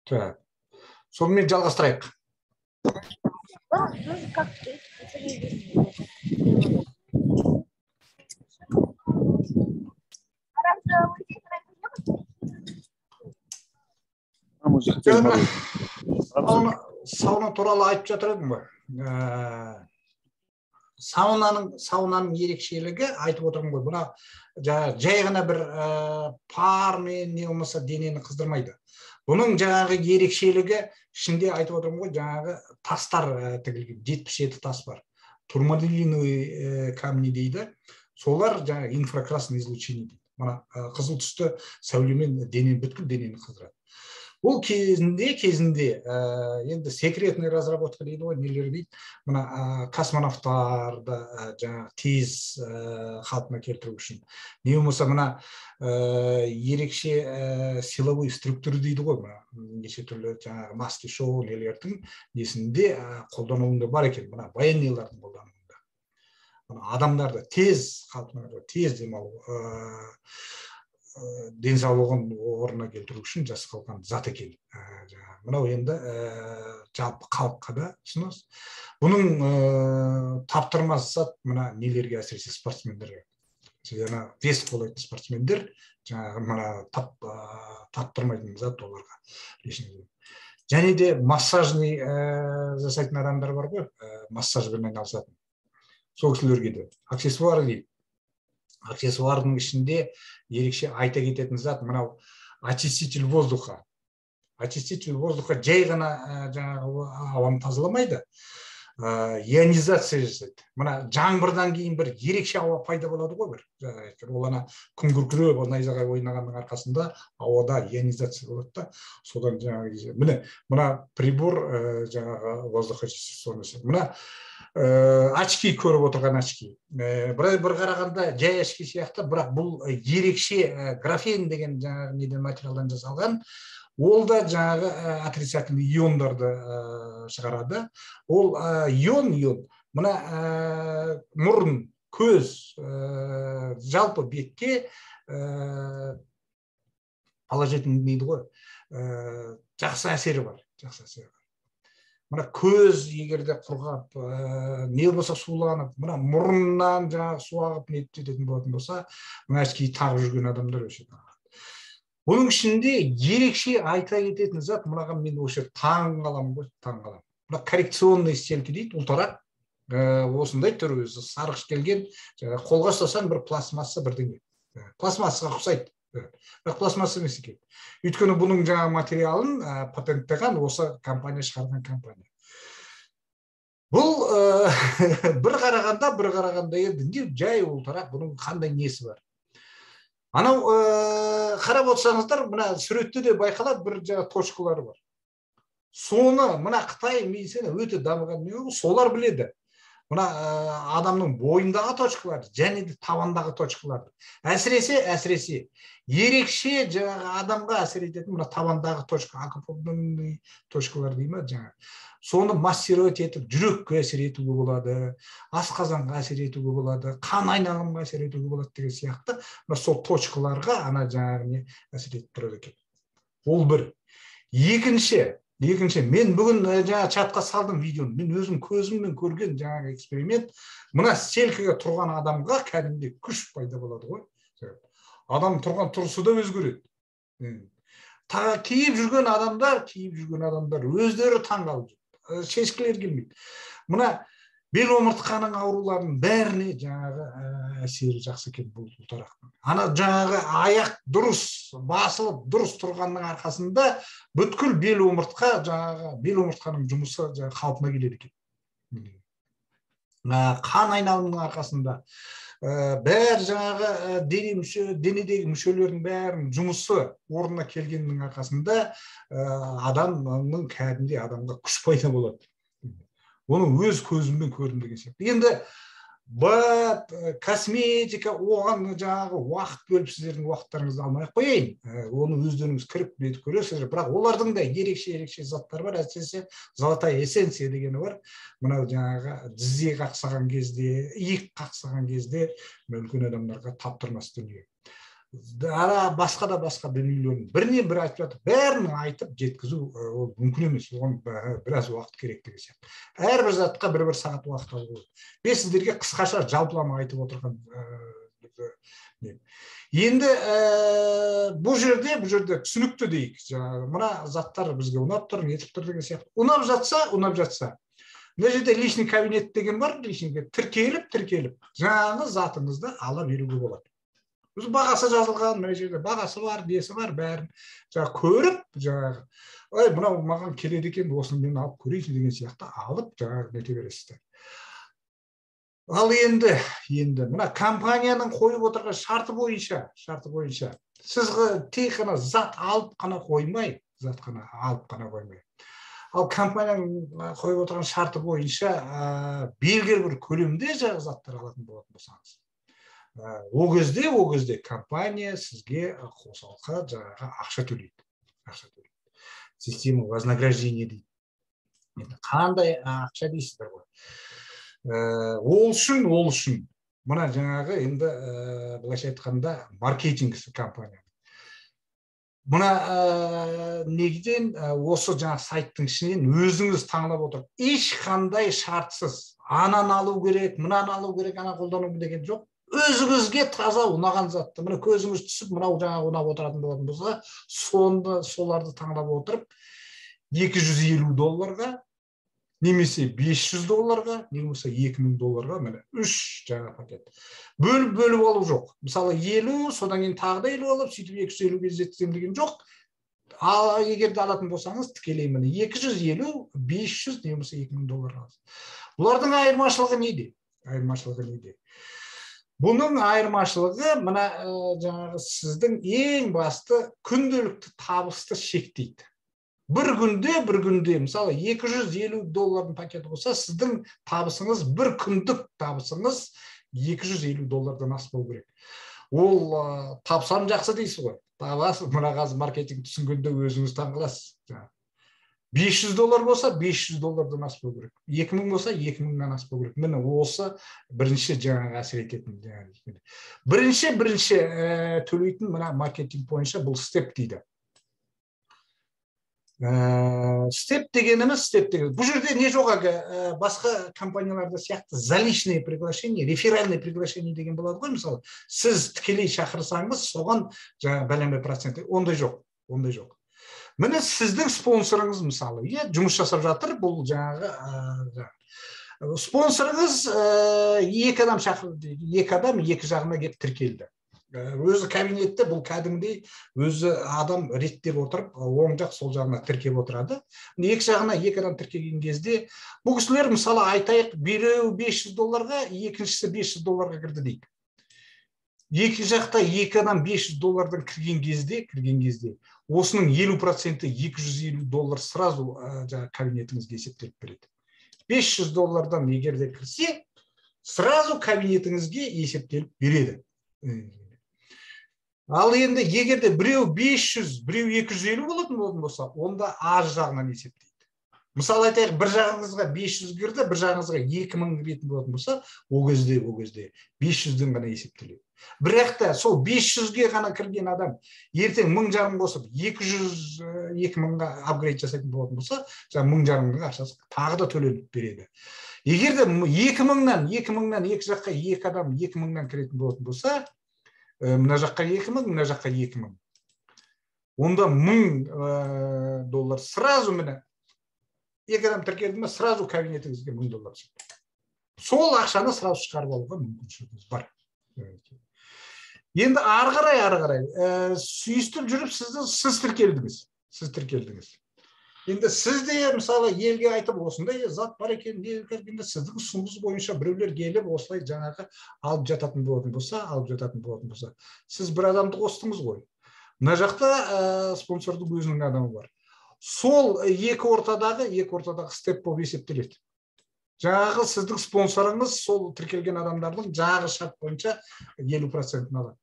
Так. Сонымен жалғастырайық. Сауна туралы айтып жатыр едім ғой. Саунаның ерекшелігі айтып отырмын ғой. Бұна жай ғана бір пармен не болмаса денені қыздырмайды. Бұның жаңағы ерекшелігі ішінде айтып отырмын ғой, жаңағы тастар тігілген, 77 тас бар. Турмалиновый камни дейді. Солар жаңағы инфракрасный излучение дейді. Мына қызыл түсті сәулемен бүткіл денені қыздырады. Бұл кезінде енді секретный разработка дейді ғой, нелер дейді. Мына космонавтарды жаңағы тез қалпына келтіру үшін. Не болмаса мына ерекше силовой структура дейді ғой, мына неше түрлі жаңағы маски шоу нелердің несінде қолдануында бар екен. Мына военныйлардың қолдануында. Адамдарды тез қалпына, тез демалу, денсаулығын орнына келтіру үшін жасалған зат екен. Мынау енді жалпы халыққа да ұсыныс. Бұның таптырмас зат мына нелерге, әсіресе спортсмендерге. Жаңа вес болатын спортсмендер жаңағы мына таптырмайтын зат оларға. Және де массажный жасайтын адамдар бар ғой, массажбен айналысатын. Сол кісілерге де аксессуар дейді. Аксессуардың ішінде ерекше айта кететін зат мынау очиститель воздуха. Очиститель воздуха жай ғана жаңағы ауаны тазаламайды, ионизация жасайды. Мына жаңбырдан кейін бір ерекше ауа пайда болады ғой бір. Ол ана күн күркіреп найзағай ойнағанның арқасында ауада ионизация болады да. Содан жаңағы мына прибор жаңағы воздухочиститель. Мына очки көріп отырған очки. Бір қарағанда жай очки сияқты, бірақ бұл ерекше графен деген жаңағы неден материалдан жасалған. Ол да жаңағы отрицательный иондарды шығарады. Ол ион, мына мұрын, көз, жалпы бетке положительный дейді ғой, жақсы әсері бар. Мына көз егерде құрғап, не болса суланып, мына мұрыннан жаңағы су ағып нететін болатын болса, мына очки тағып жүрген адамдар өшеді. Бұның ішінде ерекше айта кететін зат, мынаған мен осы таң қаламын ғой, таң қаламын. Мына коррекционный стельки дейді, ұлтарақ, осындай түрі өзі сарғыш келген, қолға ұстасаң бір пластмасса бірдеңе. Пластмассаға ұқсайды. Бірақ пластмасса емес екен. Өйткені бұның жаңа материалын патенттеген осы компания шығарған компания. Бұл бір қарағанда енді жай ұлтарақ, бұның қандай несі бар. Анау қарап отырсаңыздар, мына суретте де байқалады бір жаңа точкалары бар. Соны мына Қытай медицина өте дамыған, солар біледі. Мына адамның бойындағы точкаларды, және де табандағы точкаларды. Әсіресе ерекше жаңағы адамға әсер ететін мына табандағы точка, акупунктурный точкалар дейді ме жаңа. Соны массировать етіп, жүрекке әсер етуге болады, асқазанға әсер етуге болады, қан айналымға әсер етуге болады деген сияқты. Мына сол точкаларға ана жаңағы әсер етіп тұрады екен. Ол бір. Екінші, мен бүгін жаңа чатқа салдым видеоны. Мен өзім көзіммен көрген жаңағы эксперимент. Мына стелькаға тұрған адамға кәдімгідей күш пайда болады ғой. Адам тұрған тұрысы да өзгереді. Киіп жүрген адамдар өздері таңғалып жүр. Шешкілер келмейді. Мына бел омыртқаның ауруларының бәріне жаңағы әсері жақсы екен бұл ұлтарақтың. Ана жаңағы аяқ дұрыс басылып, дұрыс тұрғанның арқасында бүткіл бел омыртқаның жұмысы қалпына келеді екен. Қан айналымның арқасында бәр жаңағы денедегі мүшелердің бәрінің жұмысы орнына келгеннің арқасында адамның кәдімгідей адамға күш пайда болады. Оны өз көзіммен көрдім деген сияқты. Енді косметика оған жаңағы уақыт бөліп сіздердің уақыттарыңызды алмай қояйын. Оны өздеріңіз кіріп бетіп көресіздер. Бірақ олардың да ерекше заттар бар. Әсіресе золотая эссенция дегені бар. Мынау жаңағы тізе қақсаған кезде, иық қақсаған кезде үлкен адамдарға таптырмас дүние. басқа да басқа дүниелерін бірінен бірі айтып жатыр, бәрін айтып жеткізу ол мүмкін емес, оған біраз уақыт керек деген сияқты. Әрбір затқа бір сағат уақыт алу керек. Мен сіздерге қысқаша жалпылама айтып отырған. Енді бұл жерде түсінікті дейік. Мына заттар бізге ұнап тұр, нетіп тұр деген сияқты. Ұнап жатса. Мына жерде личный кабинет деген бар, личный тіркеліп, жаңағы затыңызды ала беруге болады. Біз бағасы жазылған, мына жерде бағасы бар, несі бар, бәрін көріп, ой, мынау маған келеді екен, осыны мен алып көрейінші деген сияқты алып, нете бересіздер. Ал енді мына компанияның қойып отырған шарты бойынша, сіз тек қана зат алып қана қоймай, ал компанияның қойып отырған шарты бойынша белгілі бір көлемде заттар алатын болатын болсаңыз, ол кезде компания сізге қосалқы ақша төлейді. Система вознаграждения дейді. Қандай ақша дейсіздер ғой. Ол үшін мына жаңағы енді былайша айтқанда маркетинг компания. Мына негіден осы жаңа сайттың ішінен өзіңіз таңдап отырып, ешқандай шартсыз ананы алу керек, мынаны алу керек, ана қолдану деген жоқ. Өзіңізге таза ұнаған затты, мына көзіңіз түсіп, мынау жаңа ұнап отыратын болатын болса, соларды таңдап отырып, $250 немесе $500, немесе $2000, міне 3 жаңа пакет. Бөліп алу жоқ. Мысалы 50, содан кейін тағы да 50 алып, сөйтіп 250-ге жеткізем деген жоқ. Егер де алатын болсаңыз, тікелей міне 250, 500 немесе $2000 аласыз. Бұлардың айырмашылығы неде? Бұның айырмашылығы мына жаңағы сіздің ең басты күнделікті табысты шектейді. Бір күнде, мысалы $250 пакеті болса, сіздің табысыңыз, бір күндік табысыңыз $250 аспау керек. Ол тапсам жақсы дейсіз ғой. Табасыз, мына қазір маркетинг түсінгенде өзіңіз таңғаласыз. $500 болса, $500 аспау керек. 2000 болса, 2000-нан аспау керек. Міне осы бірінші жаңағы әсер ететін. Бірінші төлейтін мына маркетинг бойынша бұл степ дейді. Степ дегеніміз. Бұл жерде не жоқ, басқа компанияларда сияқты заличные приглашения, реферальные приглашения деген болады ғой. Мысалы, сіз тікелей шақырсаңыз, соған бәлембе процент, ондай жоқ. Міне сіздің спонсорыңыз мысалы, жұмыс жасап жатыр, бұл жаңағы спонсорыңыз екі адам шақырды, екі жағына келіп тіркелді. Өзі кабинетте бұл кәдімгідей өзі адам реттеп отырып, оң жақ сол жағына тіркеп отырады. Екі жағына екі адам тіркеген кезде, бұл кісілер мысалы айтайық, біреу $500-ға, екіншісі $500 кірді дейік. Екі жақта екі адам $500 кірген кезде, осының 50% $250 сразу кабинетіңізге есептеліп береді. $500 егер де кірсе, сразу кабинетіңізге есептеліп береді. Ал енді егерде біреу 500, біреу 250 болатын болса, онда ар жағынан есептейді. Мысалы айтайық, бір жағыңызға 500 кірді, бір жағыңызға 2000 кіретін болатын болса, ол кезде 500-ден ғана есептеледі. Бірақ та сол 500-ге ғана кірген адам ертең 1000 қосып 200-2000-ға апгрейд жасайтын болатын болса, 1000 ақшасы тағы да төленіп береді. Егер де 2000-нан екі жаққа екі адам 2000-нан кіретін болатын болса, мына жаққа 2000, мына жаққа 2000. Онда $1000 сразу міне екі адам тіркелді ме, сразу кабинетіңізге $1000 шығады. Сол ақшаны сразу шығарып алуға мүмкіншілігіңіз бар. Енді ары қарай сүйістіп жүріп сіз тіркелдіңіз. Енді сізде мысалы елге айтып осындай зат бар екен, сіздің ұсыныс бойынша біреулер келіп осылай жаңағы алып жататын болатын болса, сіз бір адамды қостыңыз ғой. Мына жақта спонсордың өзінің адамы бар. Сол екі ортадағы степ болып есептеледі. Жаңағы сіздің спонсорыңыз сол тіркелген адамдардың жаңағы шарт бойынша 50% алады.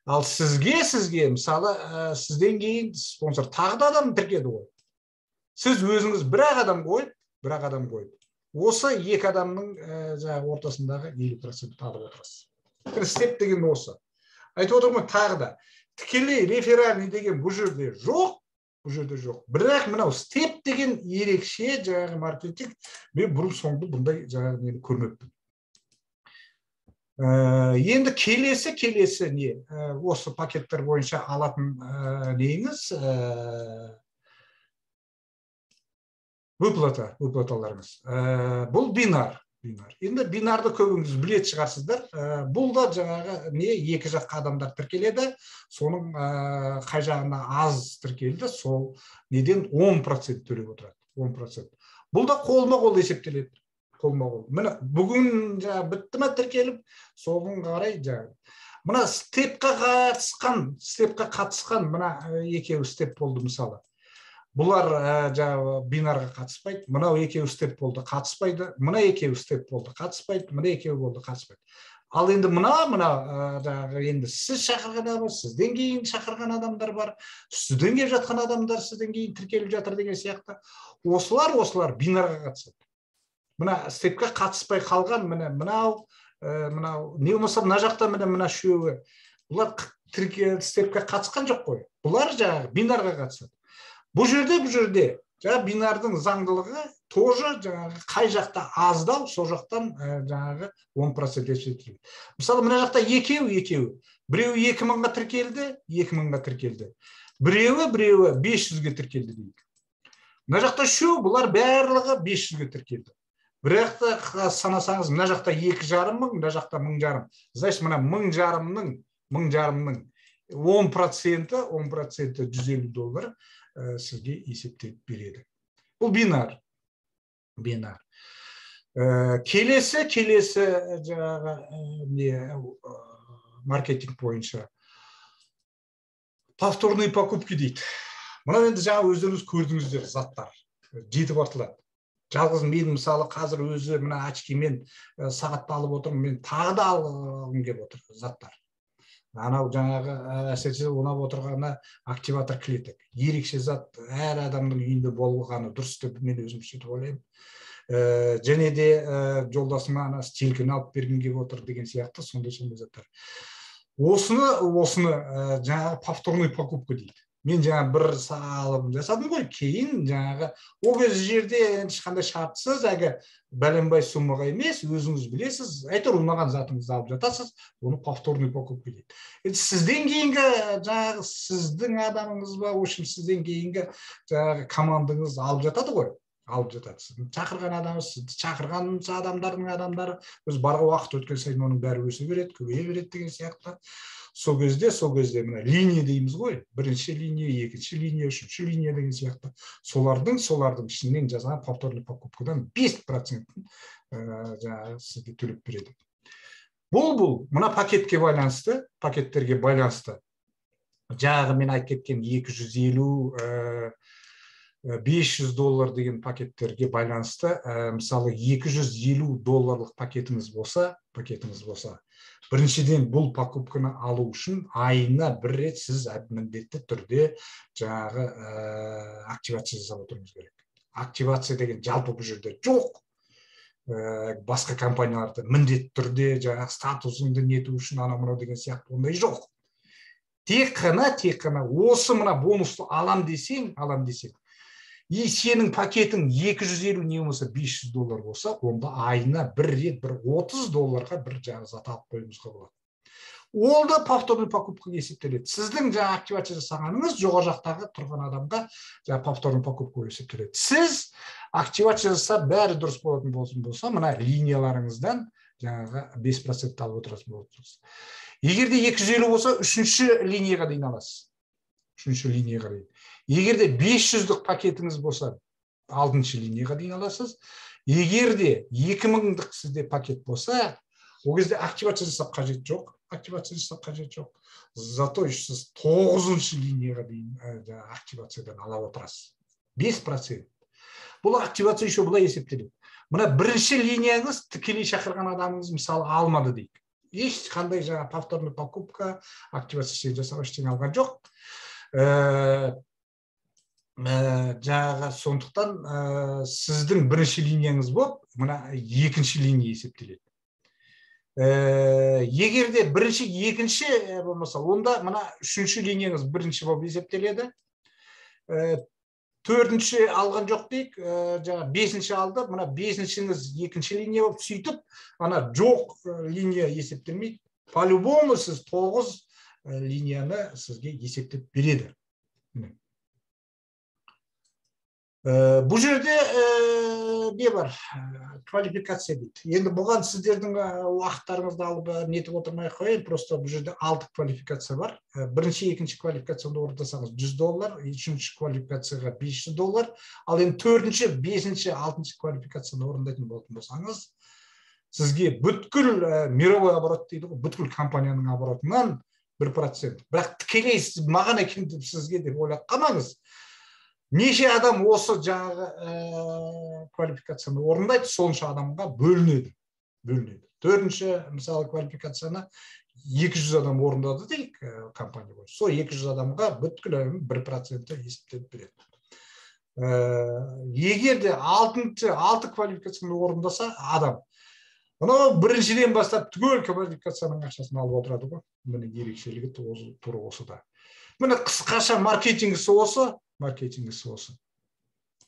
Ал сізге мысалы сізден кейін спонсор тағы да адам тіркеді ғой. Сіз өзіңіз бір адам қойып, осы екі адамның ортасындағы 50% алып отырасыз. Степ деген осы. айтып отырмын тағы да тікелей реферальный деген бұл жерде жоқ, бірақ мынау степ деген ерекше жаңағы маркетинг мен бұрын соңды бұндай жаңағы нені көрмеппін. Енді келесі не осы пакеттер бойынша алатын неңіз выплаталарыңыз. Бұл бинар. Енді бинарды көбіңіз білетін шығарсыздар. Бұл да жаңағы не екі жаққа адамдар тіркеледі. Соның қай жағында аз тіркелді, сол неден 10% төлеп отырады. 10%. Бұл да қолма-қол есептеледі. Қолма-қол. Міне бүгін жаңағы бітті ме тіркеліп, соғын қарай жаңағы. Мына степқа қатысқан мына екеуі степ болды мысалы. Бұлар жаңағы бинарға қатыспайды, мынау екеуі степ болды, қатыспайды, мына екеуі степ болды, қатыспайды, мына екеуі болды, қатыспайды. Ал енді мына жаңағы енді сіз шақырған адам, сізден кейін шақырған адамдар бар, сізден келіп жатқан адамдар сізден кейін тіркеліп жатыр деген сияқты. Осылар бинарға қатысады. Мына степке қатыспай қалған мынау не болмаса мына жақта мына үшеуі. Бұлар степке қатысқан жоқ қой. Бұлар жаңағы бинарға қатысады. Бұл жерде жаңағы бинардың заңдылығы тоже жаңағы қай жақта аздау, сол жақтан жаңағы 10% есептеледі. Мысалы, мына жақта екеуі. Біреуі 2000-ға тіркелді, 2000-ға тіркелді. Біреуі 500-ге тіркелді дейік. Мына жақта үшеу, бұлар барлығы 500-ге тіркелді. Бірақ та санасаңыз, мына жақта 2,5 мың, мына жақта 1,5. Значит, мына 1,5-ның 10% $150 сізге есептеп береді. Бұл бинар. Келесі жаңағы маркетинг бойынша повторный покупки дейді. Мұна енді жаңа өздеріңіз көрдіңіздер заттар. Жетіп артылады. Жалғыз мен мысалы қазір өзі мына очкимен сағатты алып отырмын, мен тағы да алғым келіп отыр заттар. Анау жаңағы әсіресе онап отырғаны активатор клеток. Ерекше зат әр адамның үйінде болғаны дұрыс деп мен өзім сөйтіп ойлаймын. Және де жолдасыма ана стилкін алып берген келіп отыр деген сияқты сондай заттар. Осыны жаңағы повторный покупка дейді. Мен жаңа бір салым жасадым ғой, кейін жаңағы ол жерде ешқандай шартсыз, бәленбай суммаға емес, өзіңіз білесіз, әйтеуір ұнаған затыңызды алып жатасыз, оны повторный покупка дейді. Сізден кейінгі жаңағы сіздің адамыңыз ба, сізден кейінгі жаңағы командаңыз алып жатады ғой, алып жатады. Шақырған адамыз, шақырған адамдары өз барға уақыт өткен сайын оның бәрі өсе береді, көбейе береді деген сияқты. Сол кезде мына линия дейміз ғой, бірінші линия, екінші линия, үшінші линия деген сияқты. Солардың ішінен жазған повторный покупкадан 5% сізге төлеп береді. Бұл мына пакеттерге байланысты. Жаңағы мен айтып кеткен 250-500 деген пакеттерге байланысты, мысалы $250 пакетіңіз болса, біріншіден бұл покупканы алу үшін айына бір рет сіз міндетті түрде жаңағы активация жасап отыруыңыз керек. Активация деген жалпы бұл жерде жоқ. Басқа компанияларда міндетті түрде жаңағы статусыңды нету үшін анау деген сияқты ондай жоқ. Тек қана осы мына бонусты алам десең, и сенің пакетің 250 не болмаса $500 болса, онда айына бір рет $30 бір жаңағы зат алып қоюыңызға болады. Ол да повторный покупка есептеледі. Сіздің жаңа активация жасағаныңыз жоғары жақтағы тұрған адамға жаңа повторный покупка есептеледі. Сіз активация жасап бәрі дұрыс болатын болса, мына линияларыңыздан жаңағы 5% алып отырасыз. Егер де 250 болса, үшінші линияға дейін аласыз. Егер де 500-дік пакетіңіз болса, 6-шы линияға дейін аласыз. Егер де 2000-дік сізде пакет болса, ол кезде активация жасап қажет жоқ. Зато сіз 9-шы линияға дейін активациядан ала отырасыз. 5%. Бұл активация еще бұлай есептеледі. Мына бірінші линияңыз тікелей шақырған адамыңыз мысалы алмады дейік. Ешқандай жаңа повторный покупка, активация жасап ештеңе алған жоқ. Жаңағы сондықтан сіздің бірінші линияңыз болып, мына екінші линия есептеледі. Егерде бірінші, екінші болмаса, онда мына үшінші линияңыз бірінші болып есептеледі. Төртінші алған жоқ дейік, жаңа бесінші алды, мына бесіншіңіз екінші линия болып, сөйтіп, ана жоқ линия есептелмейді. По-любому сіз 9 линияны сізге есептеп береді. Бұл жерде не бар? Квалификация дейді. Енді бұған сіздердің уақыттарыңызды алып нетіп отырмай қойын, просто бұл жерде 6 квалификация бар. Бірінші, екінші квалификацияны орындасаңыз $100, үшінші квалификацияға $500, ал енді төртінші, бесінші, алтыншы квалификацияны орындайтын болатын болсаңыз, сізге бүткіл мировой оборот дейді ғой, бүткіл компанияның оборотынан 1%. Бірақ тікелей маған екен деп сізге деп ойлап қалмаңыз. Неше адам осы жаңағы квалификацияны орындайды, сонша адамға бөлінеді. Төртінші, мысалы, квалификацияны 200 адам орындады дейік компания бойынша. Сол 200 адамға бүткіл 1% есептеліп береді. Егер де 6 квалификацияны орындаса адам, мынау біріншіден бастап түгел квалификацияның ақшасын алып отырады ғой. Міне ерекшелігі тура осы да. Міне қысқаша маркетингісі осы.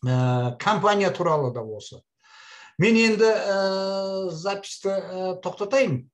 Компания туралы да осы. Мен енді записті тоқтатайын.